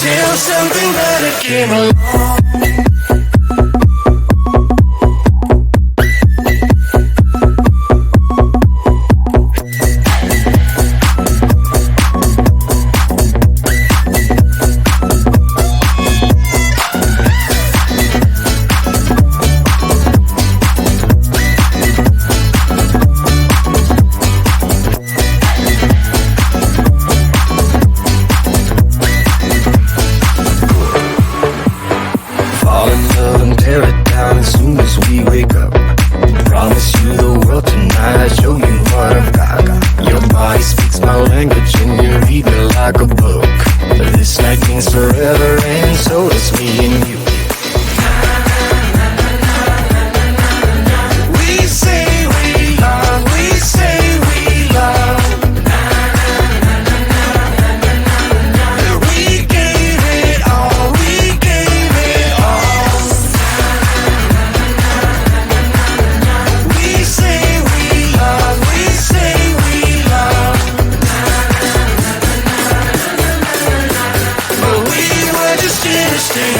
until something better came along.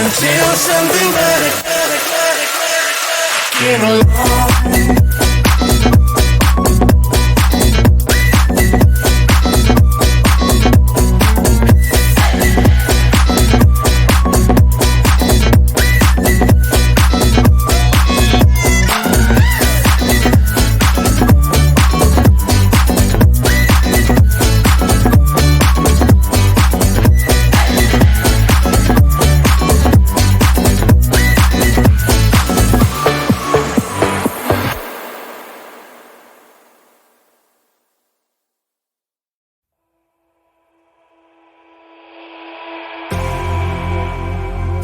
Until something better came along.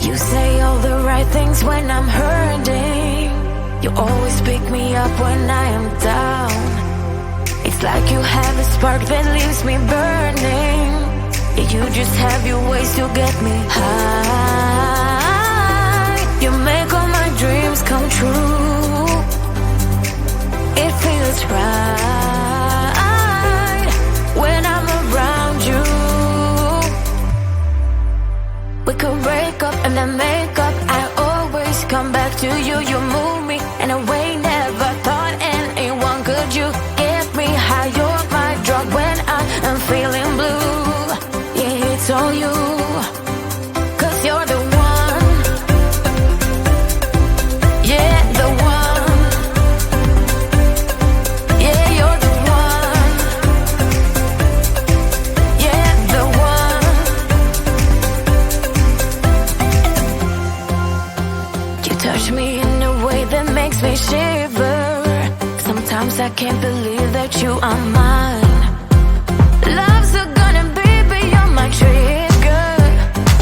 You say all the right things when I'm hurting. You always pick me up when I am down. It's like you have a spark that leaves me burning. You just have your ways to get me high. You make all my dreams come true. It feels right when I'm around you. We could break up and then make up. I always come back to you. You move me in a way never thought anyone could. You get me high. You're my drug when I am feeling blue. Yeah, it's all you, 'cause you're the one. Yeah, the one. Yeah, you're the one. Yeah, the one. You touch me in a way that makes me shiver. Sometimes I can't believe that you are mine. Love's gonna be beyond my trigger.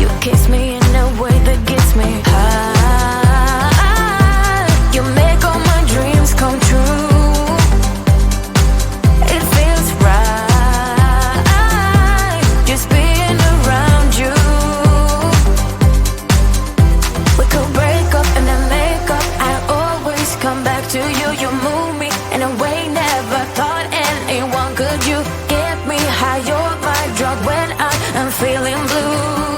You kiss me in a way that gets me high. You make all my dreams come true. It feels right just being around you. We could break up and then make up. I always come back to you. You move me in a way never thought anyone could. You get me high. You're my drug when I am feeling blue.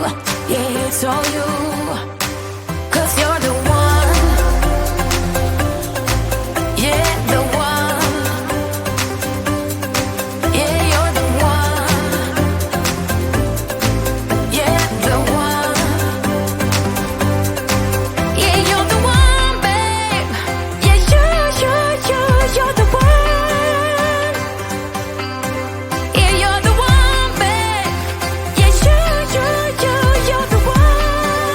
Yeah, it's all you, 'cause you're the one. Yeah, the one. Yeah, you're the one. Yeah, the one. Yeah, you're the one, babe. Yeah, you're the one. Yeah, you're the one, babe. Yeah, you're the one.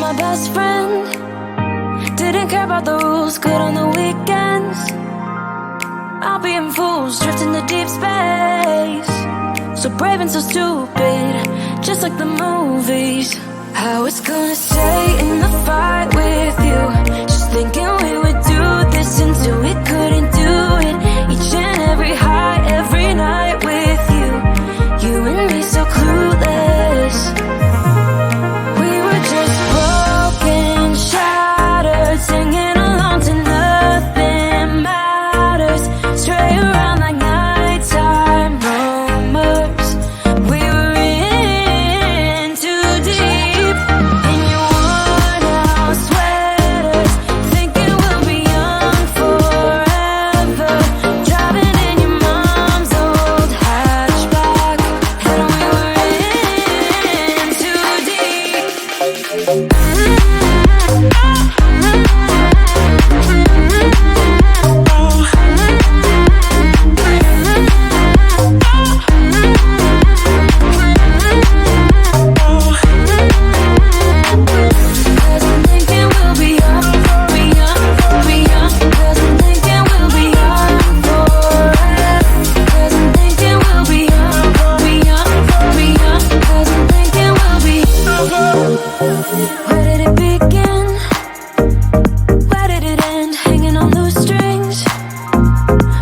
my best friend. Didn't care about the rules, good on the weekends. I'll be in fools, drifting to deep space. So brave and so stupid, just like the movies. I was gonna stay in the fight with you, just thinking we would do this until we couldn't do it. Each and every high, every night with you. You and me so clueless. We were just broken, shattered, singing along to nothing matters. Stray around like nighttime rumors. We were in too deep. In your worn out sweaters, thinking we'll be young forever. Driving in your mom's old hatchback, and we were in too deep. Cause I'm thinking we'll be young, be young, be young. Cause I'm thinking we'll be young forever. Cause I'm thinking we'll be young, be young, be young. Cause I'm thinking we'll be. Where did it begin? Where did it end? Hanging on loose strings,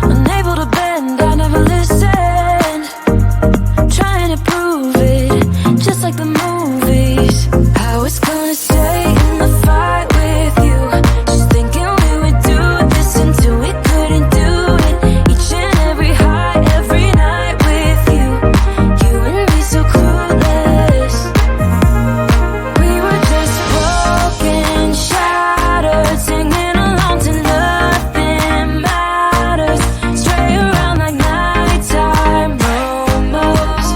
unable to bend. I never listened, trying to prove it, just like the movies. I was gonna stay in the fight with you, just thinking we would do this until we couldn't do it. Each and every high, every night with you. You and me so clueless. We were just broken, shattered, singing along to nothing matters. Stray around like nighttime rumors.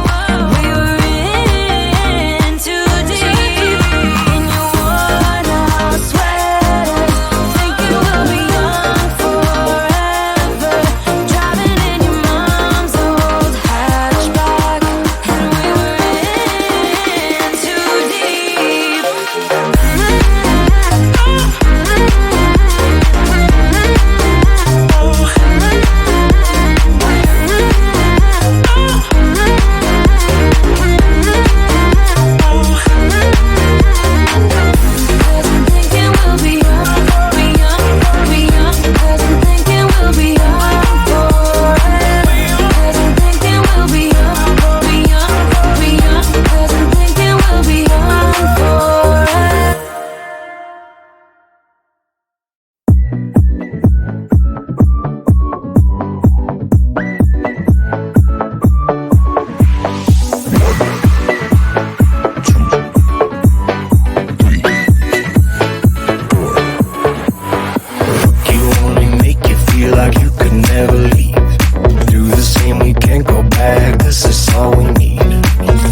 We were in too deep. In your worn out sweaters, thinking we'll be young forever. Driving in your mom's old hatchback, and we were in too deep. Cause I'm thinking we'll be young, be young, be young. Cause I'm thinking we'll be young forever. Cause I'm thinking we'll be young, be young, be young. Cause I'm thinking we'll be young forever. You only make you feel like you could never leave. Do the same, we can't go back, this is all we need.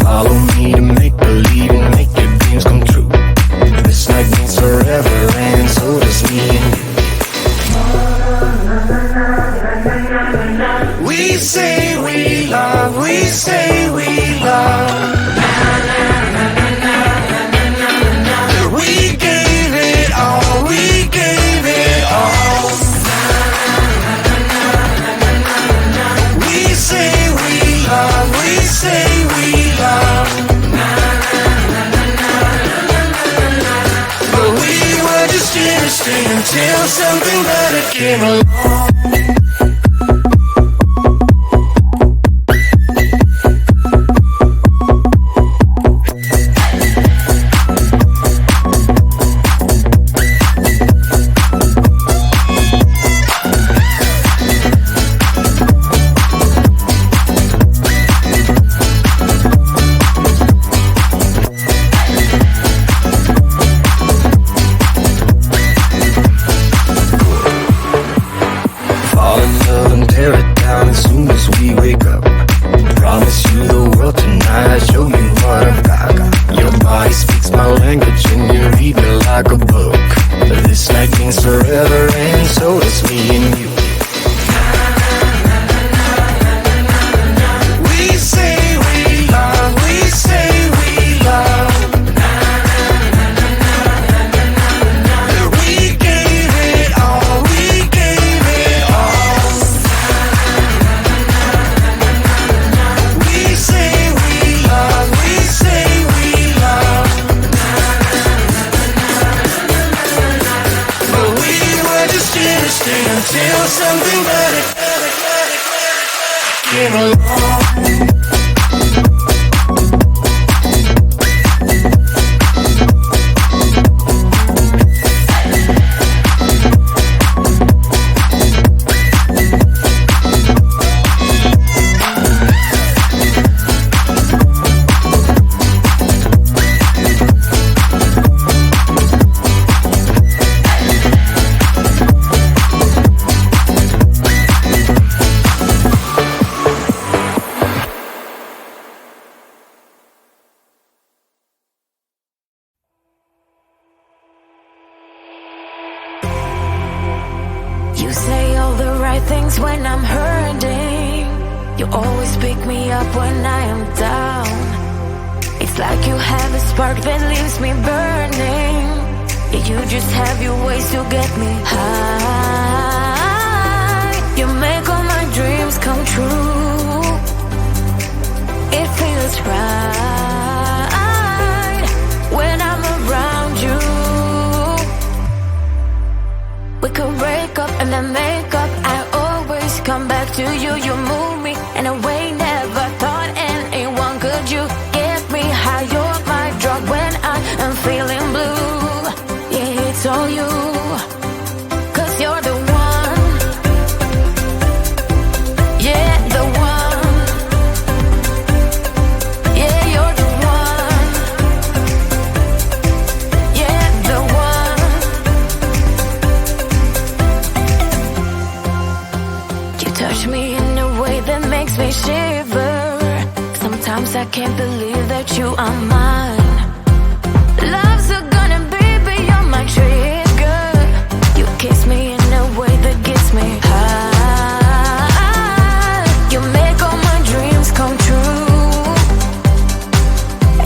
Follow me to make believe and make your dreams come true. This night means forever and so does me and you. We say we love, we say we love. We gave it all, we gave it all. We say we love, we say we love. But we were just innocent until something better came along. Fall in love and tear it down as soon as we wake up. Promise you the world tonight, show you what I've got. Your body speaks my language and you read me like a book. This night means forever and so does me and you. We say we love, we say we love. here to stay until something better came along. You say all the right things when I'm hurting. You always pick me up when I am down. It's like you have a spark that leaves me burning. Yeah, you just have your ways to get me high. You make all my dreams come true. It feels right when I'm around you. We could break up and then make up. I always come back to you. You move me in a way never thought anyone could. You get me high. You're my drug when I am feeling blue. Yeah, it's all you. 'Cause you're the one. Yeah, the one. Yeah, you're the one. Yeah, the one. You touch me in a way that makes me shiver. Sometimes I can't believe that you are mine. Love's gonna be beyond my trigger. You kiss me in a way that gets me high. You make all my dreams come true.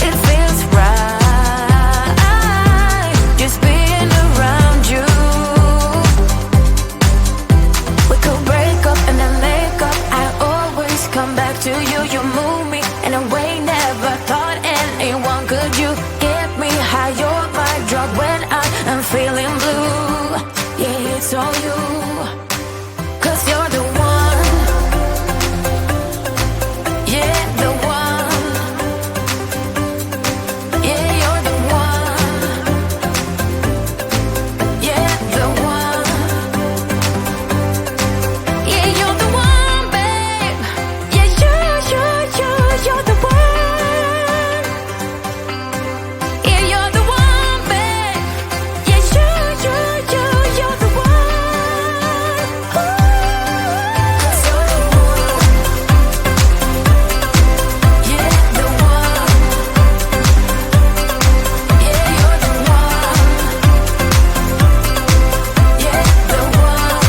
It feels right just being around you. We could break up and then make up. I always come back to you. You move me in a way never thought anyone could. You get me high. You're my drug when I am feeling blue. Yeah, it's all you. 'Cause you're the one. Yeah, the one. Yeah, you're the one. Yeah, the one. Yeah, you're the one, babe. Yeah, you're the one. Yeah, you're the one, babe. Yeah, you're the one. Ooh. 'Cause you're the one. Yeah, the one. Yeah, you're the one. Yeah, the one.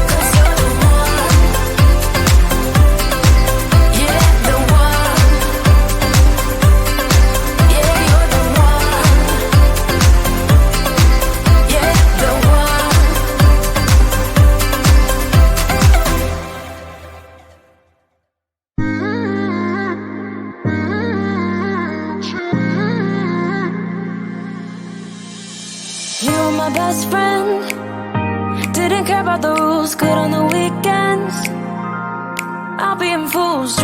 'Cause you're the one. Yeah, the one. Yeah, you're the one. Yeah, the one. You were my best friend. Didn't care about the rules, good on the weekends. I'll be in fools,